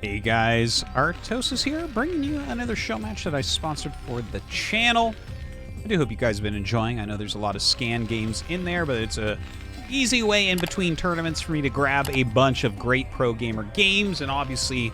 Hey guys, Artosis here, bringing you another show match that I sponsored for the channel. I do hope you guys have been enjoying. I know there's a lot of scan games in there, but it's a easy way in between tournaments for me to grab a bunch of great pro gamer games, and obviously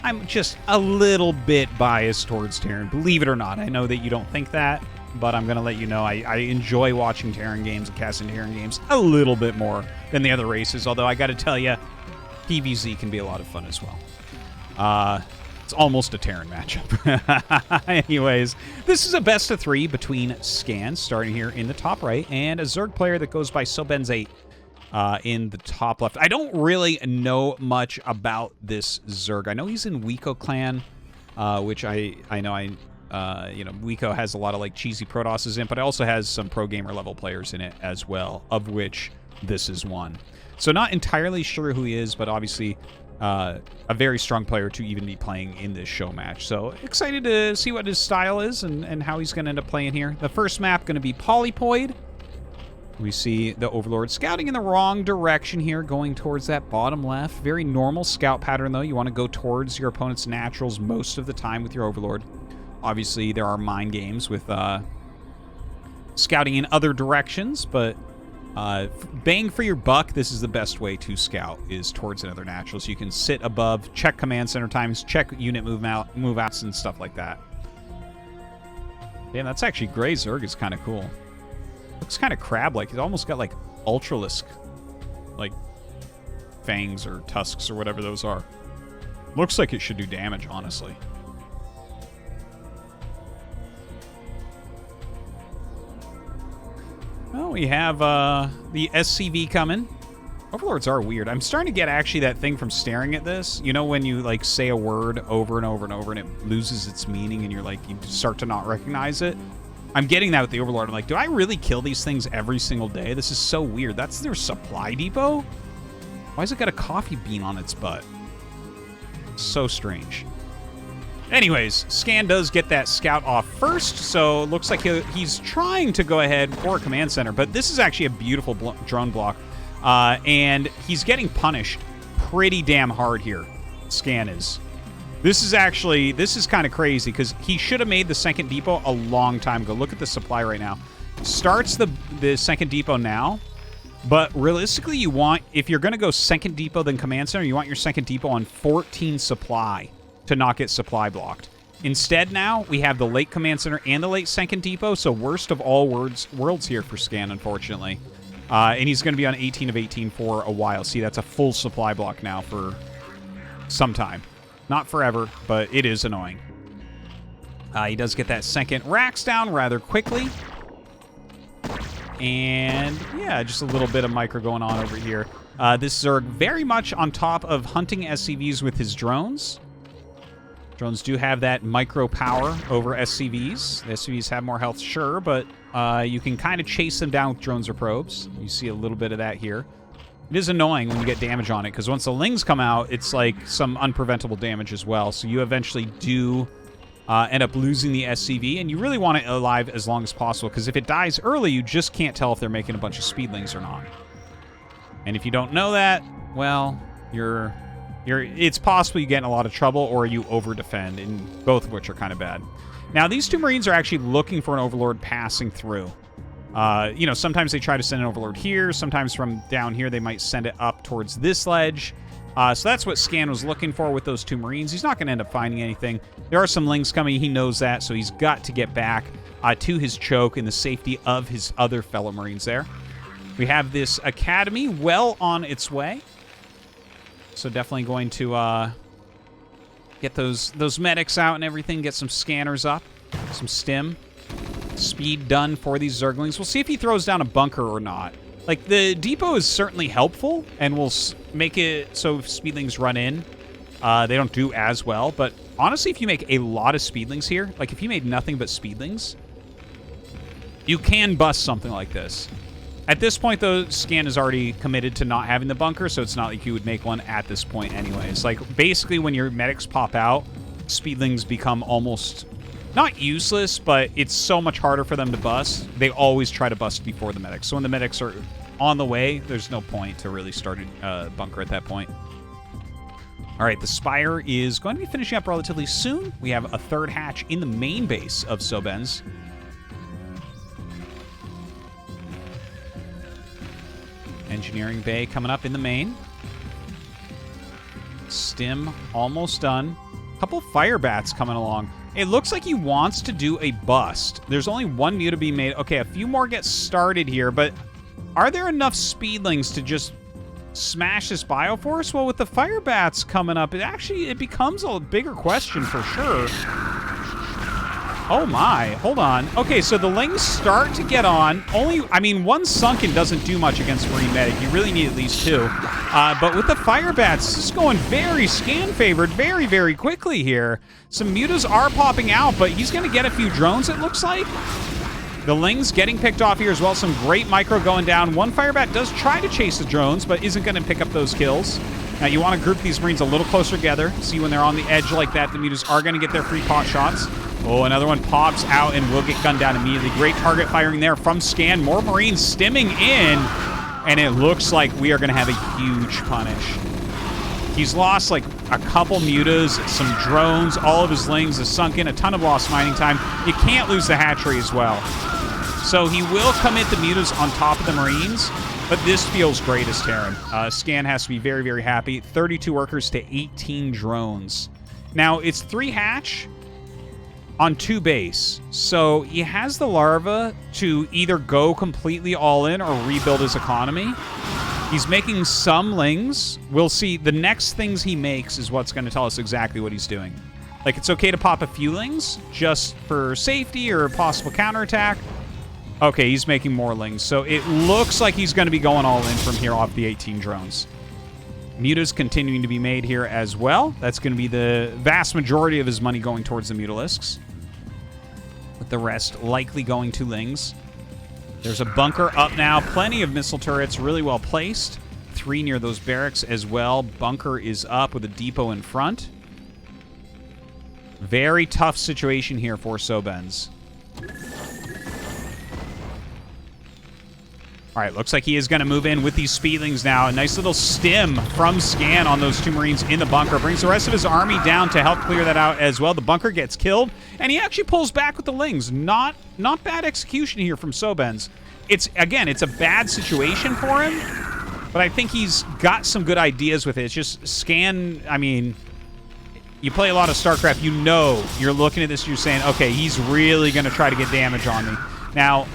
I'm just a little bit biased towards Terran, believe it or not. I know that you don't think that, but I'm going to let you know I enjoy watching Terran games and casting Terran games a little bit more than the other races, although I got to tell you, PvZ can be a lot of fun as well. It's almost a Terran matchup. Anyways, this is a best of 3 between scans, starting here in the top right, and a Zerg player that goes by Sobenz8 in the top left. I don't really know much about this Zerg. I know he's in Wiko clan, which I know Wiko has a lot of like cheesy Protosses in, but it also has some pro gamer level players in it as well, of which this is one. So not entirely sure who he is, but obviously a very strong player to even be playing in this show match. So excited to see what his style is and how he's going to end up playing here. The first map going to be Polypoid. We see the Overlord scouting in the wrong direction here, going towards that bottom left. Very normal scout pattern, though. You want to go towards your opponent's naturals most of the time with your Overlord. Obviously, there are mind games with scouting in other directions, but bang for your buck, this is the best way to scout, is towards another natural. So you can sit above, check command center times, check unit move outs, and stuff like that. Damn, that's actually gray Zerg is kind of cool. Looks kind of crab-like. He's almost got like ultralisk, like fangs or tusks or whatever those are. Looks like it should do damage, honestly. Well, we have the SCV coming. Overlords are weird. I'm starting to get actually that thing from staring at this. You know when you like say a word over and over and over and it loses its meaning and you're like, you start to not recognize it? I'm getting that with the Overlord. I'm like, do I really kill these things every single day? This is so weird. That's their supply depot? Why has it got a coffee bean on its butt? So strange. Anyways, Scan does get that scout off first, so it looks like he's trying to go ahead for a command center, but this is actually a beautiful drone block, and he's getting punished pretty damn hard here, Scan is. This is kind of crazy, because he should have made the second depot a long time ago. Look at the supply right now. Starts the second depot now, but realistically, you want, if you're going to go second depot then command center, you want your second depot on 14 supply to not get supply blocked. Instead now, we have the late command center and the late second depot, so worst of all worlds here for Scan, unfortunately. And he's going to be on 18 of 18 for a while. See, that's a full supply block now for some time. Not forever, but it is annoying. He does get that second racks down rather quickly. And yeah, just a little bit of micro going on over here. This Zerg very much on top of hunting SCVs with his drones. Drones do have that micro power over SCVs. The SCVs have more health, sure, but you can kind of chase them down with drones or probes. You see a little bit of that here. It is annoying when you get damage on it, because once the lings come out, it's like some unpreventable damage as well. So you eventually do end up losing the SCV, and you really want it alive as long as possible, because if it dies early, you just can't tell if they're making a bunch of speedlings or not. And if you don't know that, well, it's possible you get in a lot of trouble or you over-defend, and both of which are kind of bad. Now, these two Marines are actually looking for an Overlord passing through. You know, sometimes they try to send an Overlord here. Sometimes from down here, they might send it up towards this ledge. So that's what Scan was looking for with those two Marines. He's not going to end up finding anything. There are some lings coming. He knows that, so he's got to get back to his choke in the safety of his other fellow Marines there. We have this Academy well on its way. So definitely going to get those medics out and everything, get some scanners up, some stim. Speed done for these Zerglings. We'll see if he throws down a bunker or not. Like, the depot is certainly helpful, and will make it so if speedlings run in, they don't do as well. But honestly, if you make a lot of speedlings here, like if you made nothing but speedlings, you can bust something like this. At this point, though, Scan is already committed to not having the bunker, so it's not like you would make one at this point anyways. Like, basically, when your medics pop out, speedlings become almost, not useless, but it's so much harder for them to bust. They always try to bust before the medics. So when the medics are on the way, there's no point to really start a bunker at that point. All right, the Spire is going to be finishing up relatively soon. We have a third hatch in the main base of Sobenz. Engineering bay coming up in the main. Stim almost done. A couple fire bats coming along. It looks like he wants to do a bust. There's only one Mu to be made. Okay, a few more get started here, but are there enough speedlings to just smash this Bioforce? Well, with the fire bats coming up, it becomes a bigger question for sure. Oh my, hold on. Okay, so the Lings start to get on. One Sunken doesn't do much against Marine Medic. You really need at least two. But with the fire bats, this is going very scan-favored very, very quickly here. Some Mutas are popping out, but he's going to get a few drones, it looks like. The Lings getting picked off here as well. Some great micro going down. One Firebat does try to chase the drones, but isn't going to pick up those kills. Now, you want to group these Marines a little closer together. See, when they're on the edge like that, the Mutas are going to get their free pot shots. Oh, another one pops out and will get gunned down immediately. Great target firing there from Scan. More Marines stimming in, and it looks like we are going to have a huge punish. He's lost like a couple Mutas, some drones, all of his Lings, a Sunken, a ton of lost mining time. You can't lose the hatchery as well. So he will commit the Mutas on top of the Marines, but this feels great as Terran. Scan has to be very, very happy. 32 workers to 18 drones. Now, it's 3 hatch on 2 base. So he has the larva to either go completely all in or rebuild his economy. He's making some Lings. We'll see. The next things he makes is what's going to tell us exactly what he's doing. Like, it's okay to pop a few Lings just for safety or a possible counterattack. Okay, he's making more Lings. So it looks like he's going to be going all in from here off the 18 drones. Mutas continuing to be made here as well. That's going to be the vast majority of his money going towards the Mutalisks, with the rest likely going to Lings. There's a bunker up now. Plenty of missile turrets, really well placed. 3 near those barracks as well. Bunker is up with a depot in front. Very tough situation here for Sobenz. All right, looks like he is going to move in with these Speedlings now. A nice little stim from Scan on those 2 Marines in the bunker. Brings the rest of his army down to help clear that out as well. The bunker gets killed, and he actually pulls back with the Lings. Not bad execution here from Sobenz. It's a bad situation for him, but I think he's got some good ideas with it. It's just Scan, you play a lot of StarCraft, you know you're looking at this, you're saying, okay, he's really going to try to get damage on me. Now,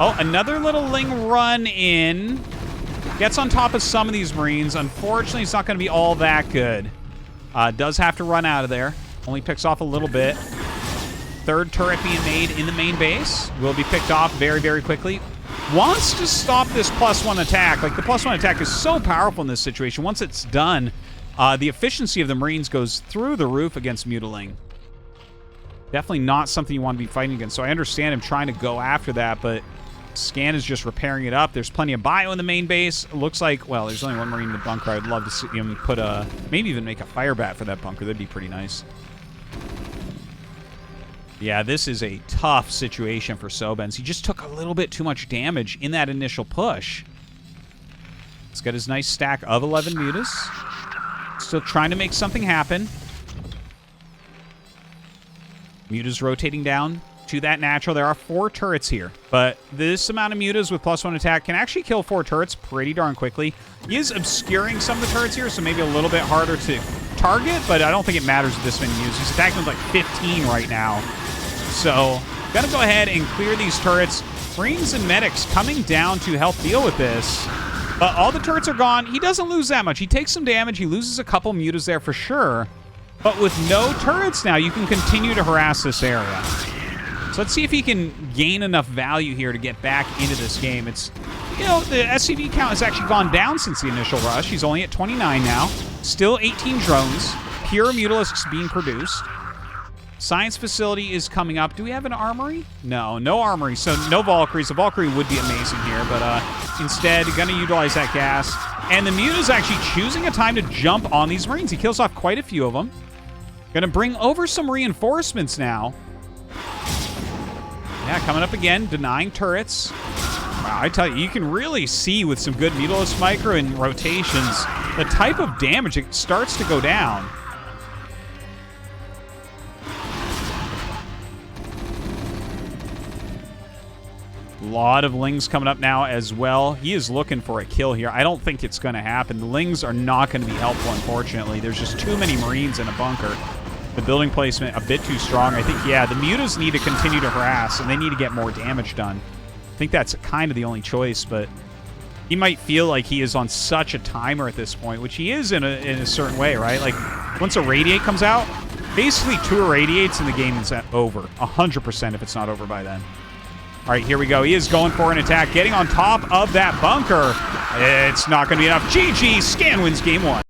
oh, another little Ling run in. Gets on top of some of these Marines. Unfortunately, it's not going to be all that good. Does have to run out of there. Only picks off a little bit. Third turret being made in the main base. Will be picked off very, very quickly. Wants to stop this +1 attack. Like, the +1 attack is so powerful in this situation. Once it's done, the efficiency of the Marines goes through the roof against Mutaling. Definitely not something you want to be fighting against. So I understand him trying to go after that, but Scan is just repairing it up. There's plenty of bio in the main base. It looks like, well, there's only 1 Marine in the bunker. I'd love to see him put maybe even make a fire bat for that bunker. That'd be pretty nice. Yeah, this is a tough situation for Sobenz. He just took a little bit too much damage in that initial push. He's got his nice stack of 11 Mutas. Still trying to make something happen. Mutas rotating down to that natural. There are 4 turrets here, but this amount of Mutas with +1 attack can actually kill 4 turrets pretty darn quickly. He is obscuring some of the turrets here, so maybe a little bit harder to target, but I don't think it matters with this many Mutas. He's attacking with like 15 right now. So, gotta go ahead and clear these turrets. Marines and medics coming down to help deal with this. But all the turrets are gone. He doesn't lose that much. He takes some damage. He loses a couple Mutas there for sure. But with no turrets now, you can continue to harass this area. So let's see if he can gain enough value here to get back into this game. It's, the SCV count has actually gone down since the initial rush. He's only at 29 now. Still 18 drones. Pure Mutalisks being produced. Science facility is coming up. Do we have an armory? No armory. So no Valkyries. A Valkyrie would be amazing here, but instead, gonna utilize that gas. And the Muta's actually choosing a time to jump on these Marines. He kills off quite a few of them. Gonna bring over some reinforcements now. Yeah, coming up again, denying turrets. Wow, I tell you, you can really see with some good Mutalisk micro and rotations the type of damage, it starts to go down. A lot of Lings coming up now as well. He is looking for a kill here. I don't think it's going to happen. The Lings are not going to be helpful, unfortunately. There's just too many Marines in a bunker. The building placement a bit too strong. I think, yeah, the Mutas need to continue to harass, and they need to get more damage done. I think that's kind of the only choice, but he might feel like he is on such a timer at this point, which he is in a certain way, right? Like, once a Radiate comes out, basically 2 Irradiates and the game is over. 100% if it's not over by then. All right, here we go. He is going for an attack, getting on top of that bunker. It's not going to be enough. GG, Scan wins game 1.